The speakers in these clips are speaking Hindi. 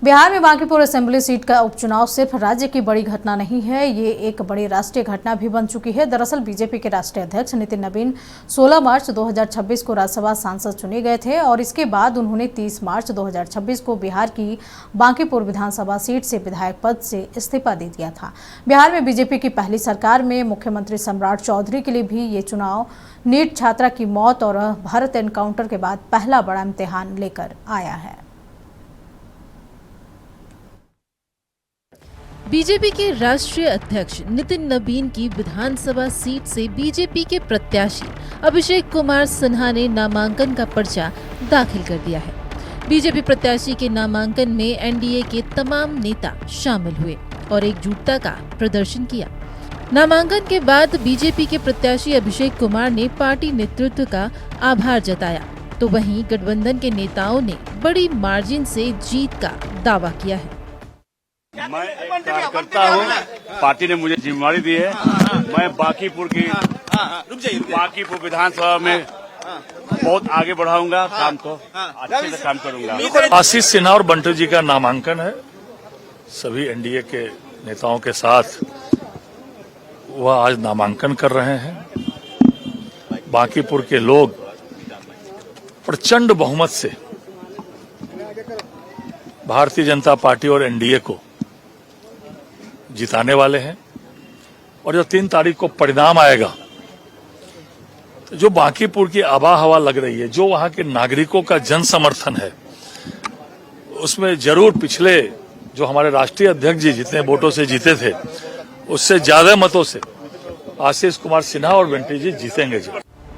बिहार में बांकीपुर असेंबली सीट का उपचुनाव सिर्फ राज्य की बड़ी घटना नहीं है, ये एक बड़ी राष्ट्रीय घटना भी बन चुकी है। दरअसल बीजेपी के राष्ट्रीय अध्यक्ष नितिन नवीन 16 मार्च 2026 को राज्यसभा सांसद चुने गए थे और इसके बाद उन्होंने 30 मार्च 2026 को बिहार की बांकीपुर विधानसभा सीट से विधायक पद से इस्तीफा दे दिया था। बिहार में बीजेपी की पहली सरकार में मुख्यमंत्री सम्राट चौधरी के लिए भी ये चुनाव नीट छात्रा की मौत और भारत एनकाउंटर के बाद पहला बड़ा इम्तिहान लेकर आया है। बीजेपी के राष्ट्रीय अध्यक्ष नितिन नवीन की विधानसभा सीट से बीजेपी के प्रत्याशी अभिषेक कुमार सिन्हा ने नामांकन का पर्चा दाखिल कर दिया है। बीजेपी प्रत्याशी के नामांकन में एनडीए के तमाम नेता शामिल हुए और एकजुटता का प्रदर्शन किया। नामांकन के बाद बीजेपी के प्रत्याशी अभिषेक कुमार ने पार्टी नेतृत्व का आभार जताया, तो वहीं गठबंधन के नेताओं ने बड़ी मार्जिन से जीत का दावा किया है। मैं एक कार्यकर्ता हूँ, पार्टी ने मुझे जिम्मेदारी दी है। मैं बांकीपुर विधानसभा में बहुत आगे बढ़ाऊंगा, काम को अच्छे से काम करूंगा। आशीष सिन्हा और बंटी जी का नामांकन है। सभी एनडीए के नेताओं के साथ वह आज नामांकन कर रहे हैं। बांकीपुर के लोग प्रचंड बहुमत से भारतीय जनता पार्टी और एनडीए को जिताने वाले हैं और जो 3 तारीख को परिणाम आएगा, तो जो बांकीपुर की आबा हवा लग रही है, जो वहां के नागरिकों का जन समर्थन है, उसमें जरूर पिछले जो हमारे राष्ट्रीय अध्यक्ष जी जितने वोटों से जीते थे, उससे ज्यादा मतों से आशीष कुमार सिन्हा और बंटी जी जीतेंगे।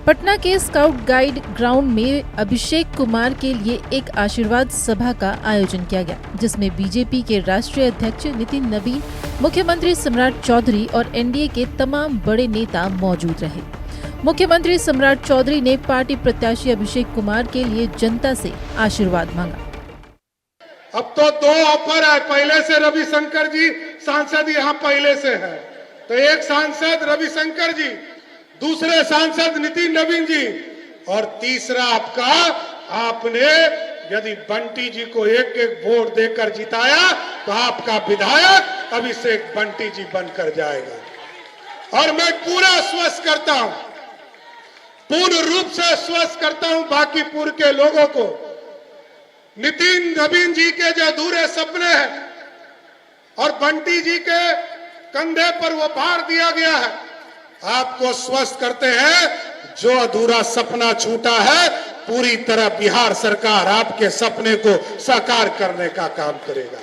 पटना के स्काउट गाइड ग्राउंड में अभिषेक कुमार के लिए एक आशीर्वाद सभा का आयोजन किया गया, जिसमें बीजेपी के राष्ट्रीय अध्यक्ष नितिन नवीन, मुख्यमंत्री सम्राट चौधरी और एनडीए के तमाम बड़े नेता मौजूद रहे। मुख्यमंत्री सम्राट चौधरी ने पार्टी प्रत्याशी अभिषेक कुमार के लिए जनता से आशीर्वाद मांगा। अब तो 2 ऑफर है, पहले से रविशंकर जी सांसद यहाँ पहले से है, तो एक सांसद रविशंकर जी, दूसरे सांसद नितिन नवीन जी और तीसरा आपने यदि बंटी जी को एक वोट देकर जिताया तो आपका विधायक अभिषेक बंटी जी बनकर जाएगा। और मैं पूरा आश्वस्त करता हूं, पूर्ण रूप से आश्वस्त करता हूं बांकीपुर के लोगों को, नितिन नवीन जी के जो अधूरे सपने हैं और बंटी जी के कंधे पर वो भार दिया गया है, आपको स्वस्थ करते हैं, जो अधूरा सपना छूटा है पूरी तरह बिहार सरकार आपके सपने को साकार करने का काम करेगा।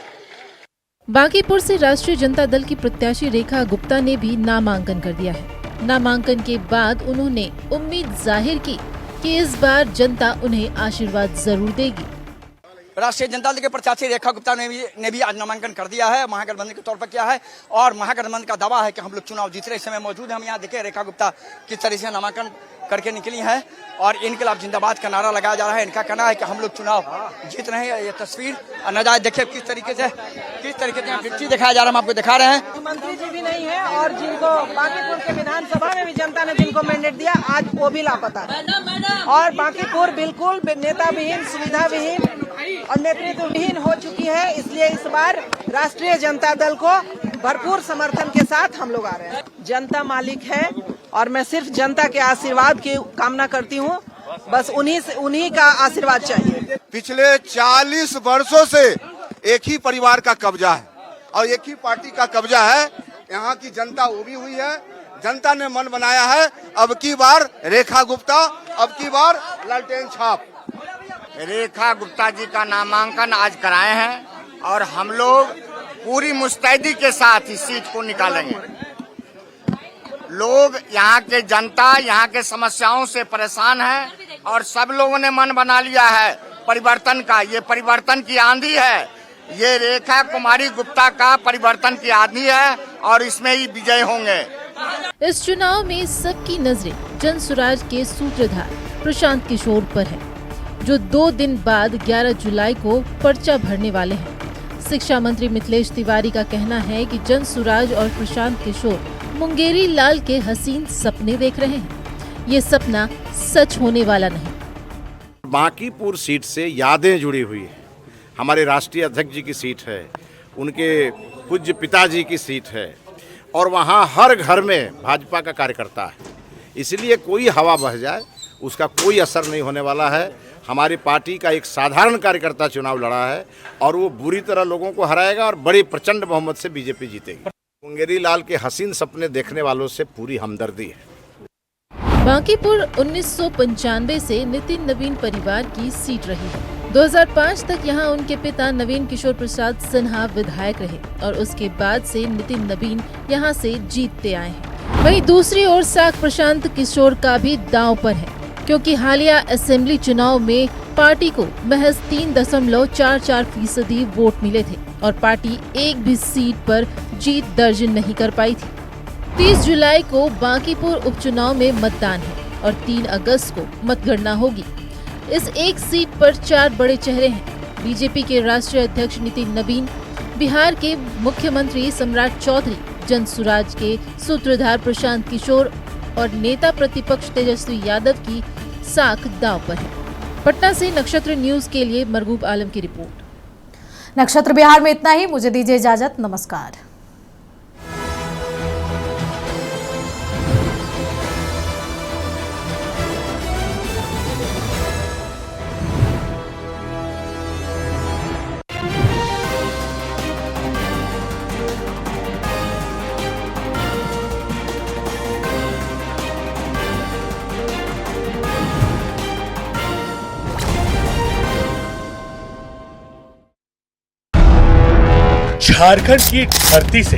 बांकीपुर से राष्ट्रीय जनता दल की प्रत्याशी रेखा गुप्ता ने भी नामांकन कर दिया है। नामांकन के बाद उन्होंने उम्मीद जाहिर की कि इस बार जनता उन्हें आशीर्वाद जरूर देगी। राष्ट्रीय जनता दल के प्रत्याशी रेखा गुप्ता ने भी आज नामांकन कर दिया है, महागठबंधन के तौर पर किया है और महागठबंधन का दावा है कि हम लोग चुनाव जीत रहे। इस समय मौजूद है, हम यहाँ देखें रेखा गुप्ता किस तरह से नामांकन करके निकली है और इनकलाब जिंदाबाद का नारा लगाया जा रहा है। इनका कहना है कि हम लोग चुनाव जीत रहे हैं। ये तस्वीर नजायज देखिए किस तरीके से गिट्टी दिखाया जा रहा है, हम आपको दिखा रहे हैं। मंत्री जी भी नहीं है और जिनको बांकीपुर के विधानसभा में भी जनता ने जिनको मैंडेट दिया, आज वो भी लापता है और बांकीपुर बिल्कुल नेता विहीन, सुविधा विहीन और नेतृत्व विहीन हो चुकी है। इसलिए इस बार राष्ट्रीय जनता दल को भरपूर समर्थन के साथ हम लोग आ रहे हैं। जनता मालिक है और मैं सिर्फ जनता के आशीर्वाद की कामना करती हूँ, बस उन्हीं का आशीर्वाद चाहिए। पिछले 40 वर्षों से एक ही परिवार का कब्जा है और एक ही पार्टी का कब्जा है। यहाँ की जनता उभी हुई है, जनता ने मन बनाया है, अब की बार रेखा गुप्ता, अब की बार लालटेन छाप। रेखा गुप्ता जी का नामांकन आज कराए हैं और हम लोग पूरी मुस्तैदी के साथ इस सीट को निकालेंगे। लोग, यहाँ के जनता यहाँ के समस्याओं से परेशान है और सब लोगों ने मन बना लिया है परिवर्तन का। ये परिवर्तन की आंधी है, ये रेखा कुमारी गुप्ता का परिवर्तन की आंधी है और इसमें ही विजय होंगे। इस चुनाव में सबकी नजरें जन सुराज के सूत्रधार प्रशांत किशोर पर है, जो 2 दिन बाद 11 जुलाई को पर्चा भरने वाले हैं। शिक्षा मंत्री मिथिलेश तिवारी का कहना है कि जन सुराज और प्रशांत किशोर मुंगेरी लाल के हसीन सपने देख रहे हैं। ये सपना सच होने वाला नहीं। बांकीपुर सीट से यादें जुड़ी हुई है। हमारे राष्ट्रीय अध्यक्ष जी की सीट है, उनके पूज्य पिताजी की सीट है और वहाँ हर घर में भाजपा का कार्यकर्ता है। इसलिए कोई हवा बह जाए उसका कोई असर नहीं होने वाला है। हमारी पार्टी का एक साधारण कार्यकर्ता चुनाव लड़ा है और वो बुरी तरह लोगों को हराएगा और बड़ी प्रचंड बहुमत से बीजेपी जीतेगी। मुंगेरी लाल के हसीन सपने देखने वालों से पूरी हमदर्दी है। बांकीपुर 1995 से नितिन नवीन परिवार की सीट रही है। 2005 तक यहां उनके पिता नवीन किशोर प्रसाद सिन्हा विधायक रहे और उसके बाद से नितिन नवीन यहां से जीतते आए हैं। वहीं दूसरी ओर साख प्रशांत किशोर का भी दांव पर है, क्योंकि हालिया असेंबली चुनाव में पार्टी को महज 3.44% वोट मिले थे और पार्टी एक भी सीट पर जीत दर्ज नहीं कर पाई थी। 30 जुलाई को बांकीपुर उपचुनाव में मतदान है और 3 अगस्त को मतगणना होगी। इस एक सीट पर 4 बड़े चेहरे हैं। बीजेपी के राष्ट्रीय अध्यक्ष नितिन नवीन, बिहार के मुख्यमंत्री सम्राट चौधरी, जनसुराज के सूत्रधार प्रशांत किशोर और नेता प्रतिपक्ष तेजस्वी यादव की साख दांव पर है। पटना से नक्षत्र न्यूज के लिए मरगूब आलम की रिपोर्ट। नक्षत्र बिहार में इतना ही। मुझे दीजिए इजाजत। नमस्कार। झारखंड की धरती से